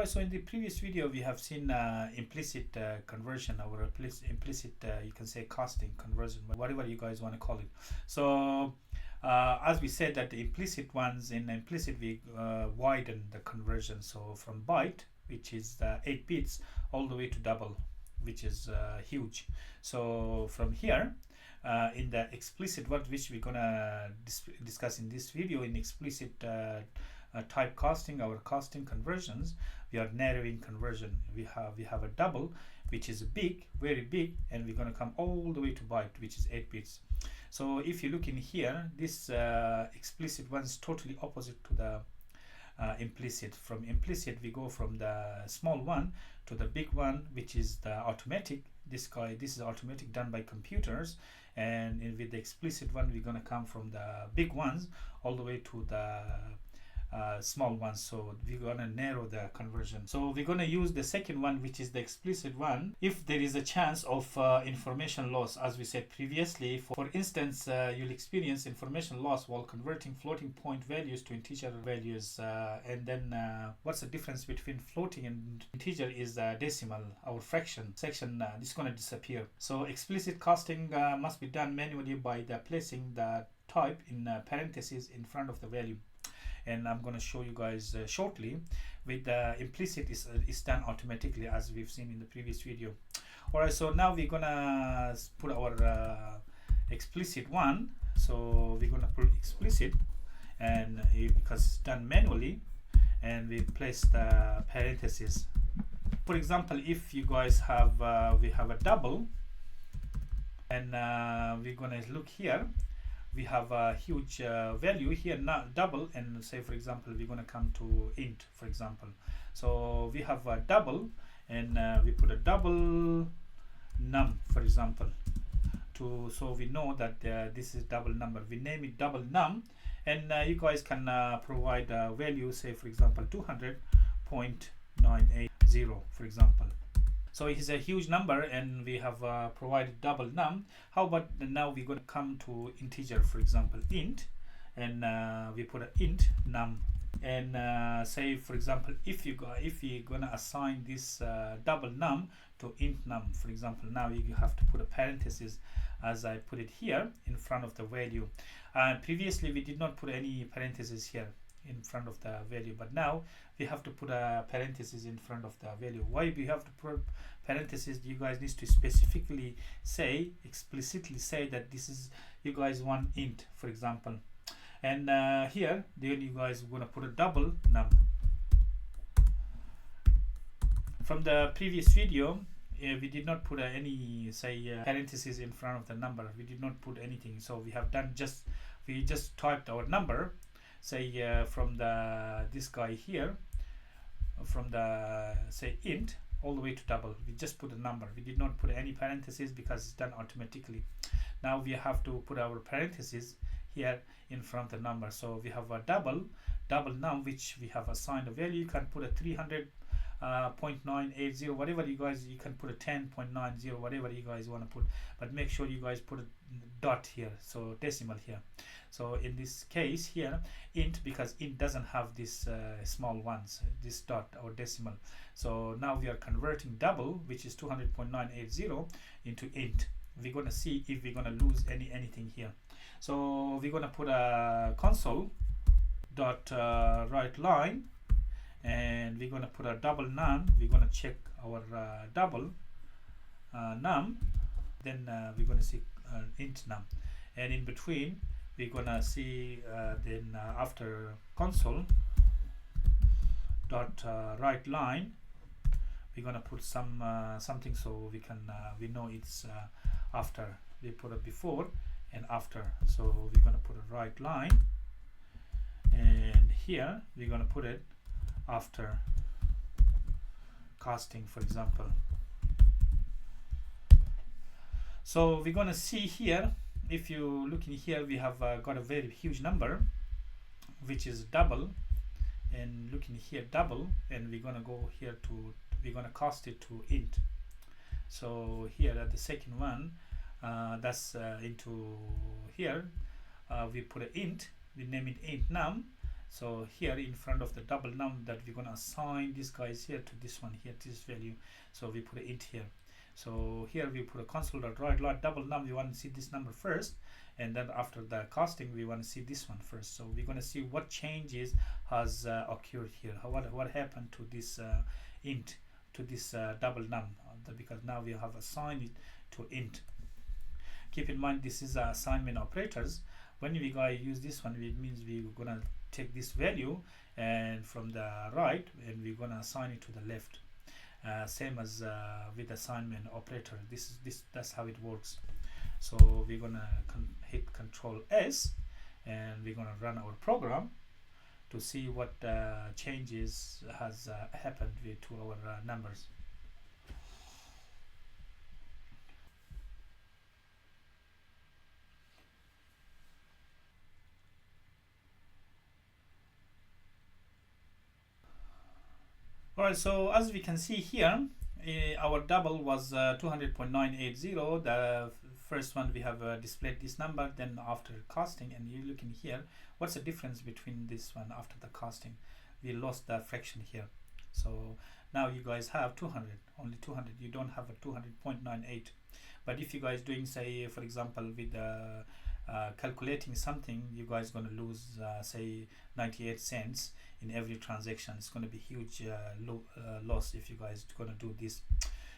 Alright, so in the previous video we have seen implicit conversion, or implicit you can say casting conversion, whatever you guys want to call it. So as we said that the implicit ones, in implicit we widen the conversion, so from byte, which is 8 bits, all the way to double, which is huge. So from here in the explicit one, which we're gonna discuss in this video, in explicit type casting, our casting conversions, we are narrowing conversion. We have a double, which is big, very big, and we're going to come all the way to byte, which is 8 bits. So if you look in here, this explicit one is totally opposite to the implicit. From implicit we go from the small one to the big one, which is the automatic. This is automatic, done by computers, and with the explicit one we're going to come from the big ones all the way to the small ones. So we're gonna narrow the conversion. So we're gonna use the second one, which is the explicit one, if there is a chance of information loss. As we said previously, for instance, you'll experience information loss while converting floating point values to integer values, and then what's the difference between floating and integer is decimal, our fraction section. This is gonna disappear. So explicit casting must be done manually by placing the type in parentheses in front of the value, and I'm going to show you guys shortly. With the implicit is done automatically, as we've seen in the previous video. Alright, so now we're gonna put our explicit one. So we're gonna put explicit, and because it's done manually, and we place the parentheses. For example, if you guys have we have a double, and we're gonna look here, we have a huge value here, not double, and say for example we're going to come to int, for example. So we have a double, and we put a double num, for example, so we know that this is double number. We name it double num, and you guys can provide a value, say for example 200.980, for example. So it is a huge number, and we have provided double num. How about now we're going to come to integer, for example int, and we put an int num, and say for example if you're gonna assign this double num to int num, for example, now you have to put a parenthesis, as I put it here in front of the value. Previously we did not put any parentheses here in front of the value, but now we have to put a parenthesis in front of the value. Why we have to put parenthesis? You guys need to specifically say, explicitly say that this is, you guys want int, for example, and here then you guys are gonna put a double num. From the previous video we did not put any parentheses in front of the number. We did not put anything, so we have done we just typed our number, say from this guy here, from the say int all the way to double. We just put a number. We did not put any parentheses because it's done automatically. Now we have to put our parentheses here in front of the number. So we have a double num, which we have assigned a value. You can put a 300.980, whatever you guys, you can put a 10.90, whatever you guys want to put, but make sure you guys put a dot here, so decimal here. So in this case here int, because int doesn't have this small ones, this dot or decimal. So now we are converting double, which is 200.980, into int. We're gonna see if we're gonna lose anything here. So we're gonna put a console dot write line, and we're gonna put a double num. We're gonna check our double num, then we're gonna see int num, and in between we're gonna see then after console dot write line, we're gonna put something, so we can we know it's after. We put a before and after, so we're gonna put a write line, and here we're gonna put it after casting, for example. So we're gonna see here, if you look in here, we have got a very huge number, which is double, and looking here double, and we're gonna go here to, we're gonna cast it to int. So here at the second one, that's into here, we put an int, we name it int num. So here in front of the double num that we're gonna assign this guys here to this one here, this value. So we put an int here. So here we put a console.write double num. We want to see this number first, and then after the casting we want to see this one first. So we're gonna see what changes has occurred here. What happened to this int, to this double num, because now we have assigned it to int. Keep in mind this is assignment operators. When we guys use this one, it means we're gonna take this value and from the right, and we're gonna assign it to the left. Same as with assignment operator. That's how it works. So we're gonna hit Control S, and we're gonna run our program to see what changes has happened to our numbers. Alright, so as we can see here, our double was 200.980. The first one we have displayed this number, then after casting, and you're looking here, what's the difference between this one after the casting? We lost the fraction here. So now you guys have 200, only 200. You don't have a 200.98. But if you guys doing, say, for example, with calculating something, you guys gonna lose say 98 cents in every transaction. It's going to be huge loss if you guys gonna do this.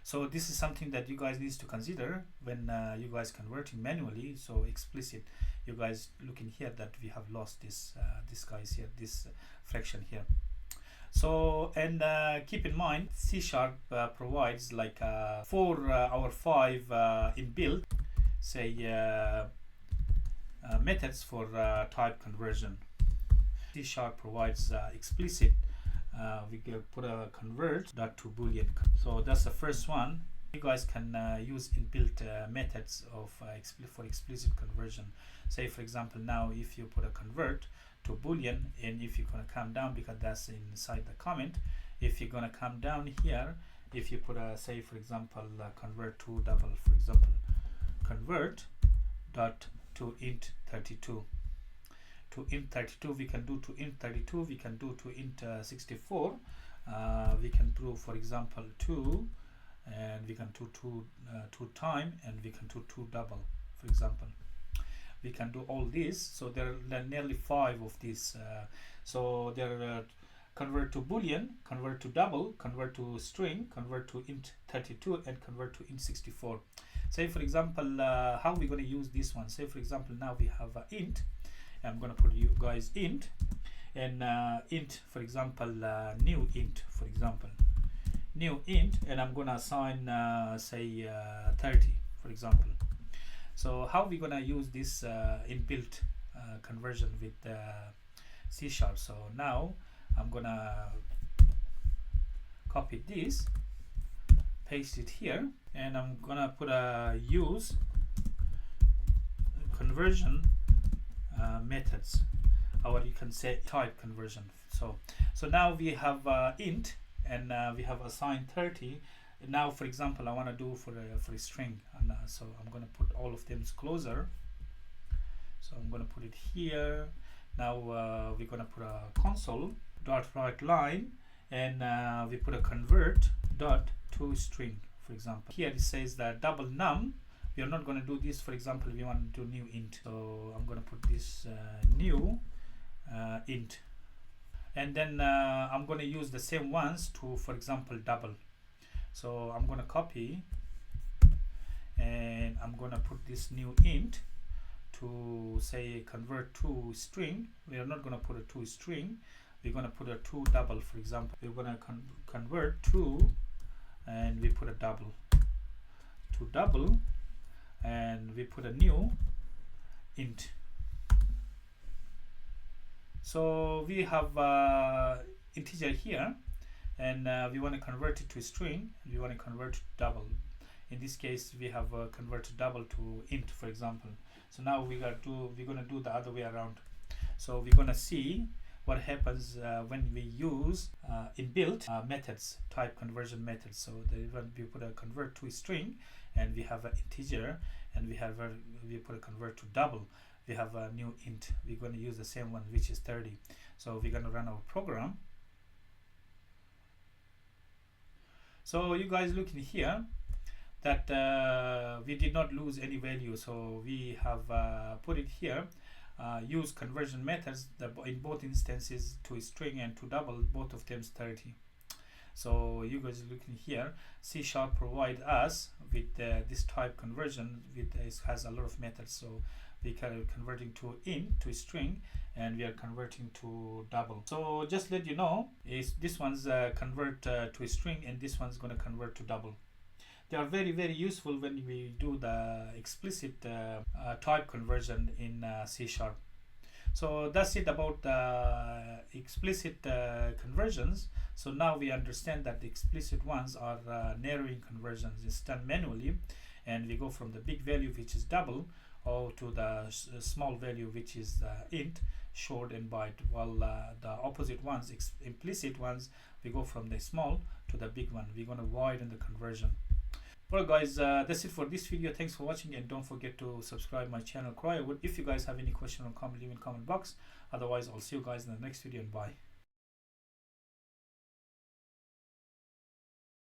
So this is something that you guys needs to consider when you guys converting manually. So explicit, you guys looking here that we have lost this this guys here, this fraction here. So, and keep in mind C# provides like for our 5 inbuilt, say methods for type conversion. C# provides explicit. We can put a convert dot to boolean. So that's the first one. You guys can use inbuilt methods of for explicit conversion. Say for example, now if you put a convert to boolean, and if you're gonna come down, because that's inside the comment, if you're gonna come down here, if you put a, say for example, convert to double, for example, convert dot to int 32. To int 32 we can do, to int 32 we can do, to int 64 we can do, for example, 2, and we can do 2 time, and we can do 2 double, for example. We can do all this. So there are nearly 5 of these. So there convert to boolean, convert to double, convert to string, convert to int 32, and convert to int 64. Say for example, how we going to use this one? Say for example, now we have int. I'm going to put you guys int, and int, for example, new int, for example, new int, and I'm going to assign say 30, for example. So how we going to use this inbuilt conversion with C#? So now I'm going to copy this, paste it here, and I'm going to put a use conversion methods, or you can say type conversion. So now we have int, and we have assigned 30. Now for example, I want to do for a string, and so I'm going to put all of them closer. So I'm going to put it here. Now we're going to put a console dot write line, and we put a convert dot to string, for example. Here it says that double num. We are not going to do this. For example, we want to do new int. So I'm going to put this new int, and then I'm going to use the same ones to, for example, double. So I'm going to copy, and I'm going to put this new int to, say, convert to string. We are not going to put a to string. We're going to put a to double, for example. We're going to convert to, and we put a double, to double, and we put a new int. So we have integer here, and we want to convert it to string, and we want to convert to double. In this case, we have converted double to int, for example. So now we're going to do the other way around. So we're going to see what happens when we use inbuilt methods, type conversion methods. So when we put a convert to string, and we have an integer, and we put a convert to double. we have a new int. We're going to use the same one, which is 30. So we're going to run our program. So you guys look in here that we did not lose any value, so we have put it here. Use conversion methods that in both instances to string and to double, both of them is 30. So you guys looking here, C# provide us with this type conversion. With it has a lot of methods, so we can converting to int to string, and we are converting to double. So just let you know, is this one's convert to string, and this one's going to convert to double. They are very, very useful when we do the explicit type conversion in C#. So that's it about the explicit conversions. So now we understand that the explicit ones are narrowing conversions. It's done manually, and we go from the big value, which is double, or to the small value, which is int, short and byte, while the opposite ones, implicit ones, we go from the small to the big one. We're going to widen the conversion. Well guys, that's it for this video. Thanks for watching, and don't forget to subscribe my channel Croywood. If you guys have any question or comment, leave in comment box. Otherwise, I'll see you guys in the next video, and bye.